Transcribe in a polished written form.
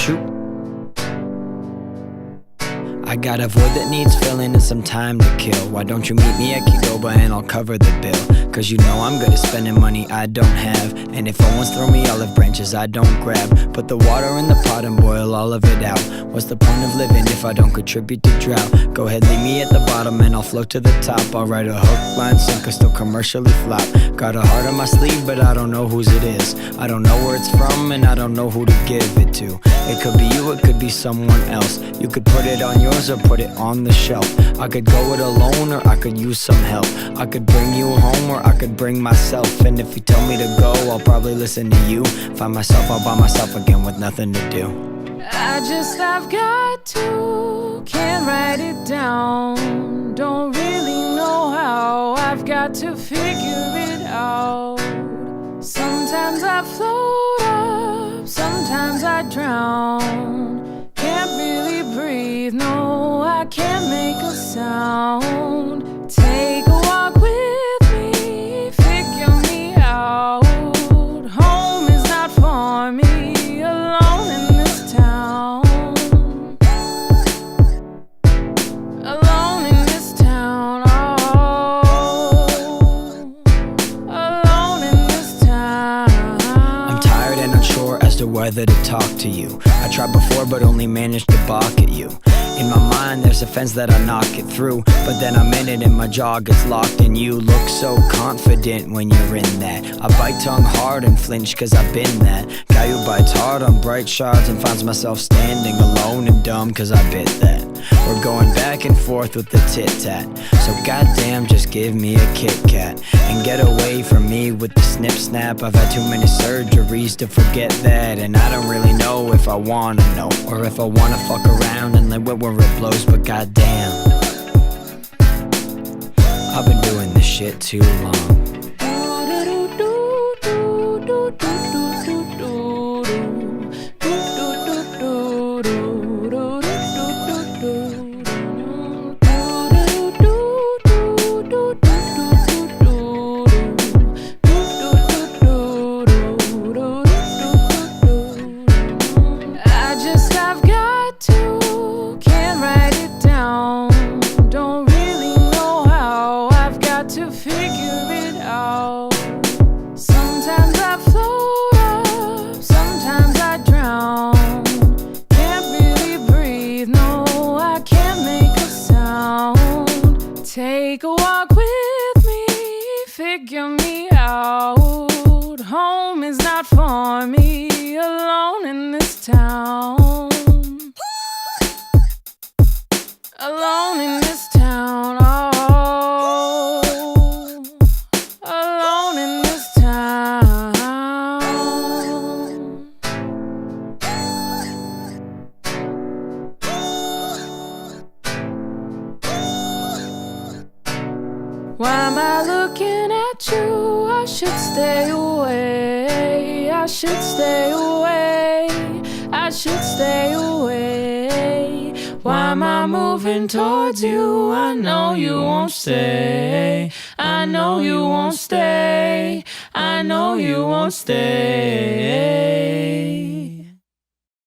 Shoot. I got a void that needs filling and some time to kill. Why don't you meet me at Kigoba and I'll cover the bill? Cause you know I'm good at spending money I don't have. And if someone's throw me olive branches I don't grab. Put the water in the pot and boil all of it out. What's the point of living if I don't contribute to drought? Go ahead, leave me at the bottom and I'll float to the top. I'll write a hook, line, sinker, still commercially flop. Got a heart on my sleeve but I don't know whose it is. I don't know where it's from and I don't know who to give it to. It could be you, it could be someone else. You could put it on yours or put it on the shelf. I could go it alone or I could use some help. I could bring you home or I could bring myself. And if you tell me to go, I'll probably listen to you. Find myself all by myself again with nothing to do. I've got to, can't write it down. Don't really know how, I've got to figure it out. Sometimes I float up, sometimes I drown. Can't really breathe, no, I can't make a sound. Take a walk with me, figure me out. Home is not for me, alone in this town. Alone in this town, oh. Alone in this town. I'm tired and unsure as to whether to talk to you. I tried before but only managed to balk at you. In my mind there's a fence that I knock it through, but then I'm in it and my jaw gets locked. And you look so confident when you're in that. I bite tongue hard and flinch cause I've been that guy who bites hard on bright shards and finds myself standing alone and dumb cause I bit that. We're going back and forth with the tit-tat. So goddamn just give me a Kit Kat and get away from me with the snip-snap. I've had too many surgeries to forget that. And I don't really know if I wanna know or if I wanna fuck around and let where it blows. But goddamn, I've been doing this shit too long. I've got to, can't write it down. Don't really know how, I've got to figure it out. Sometimes I float up, sometimes I drown. Can't really breathe, no, I can't make a sound. Take a walk with me, figure me out. Home is not for me, alone in this town. Alone in this town, oh. Alone in this town. Why am I looking at you? I should stay away. I should stay away. I should stay away. Why am I moving towards you? I know you won't stay. I know you won't stay. I know you won't stay.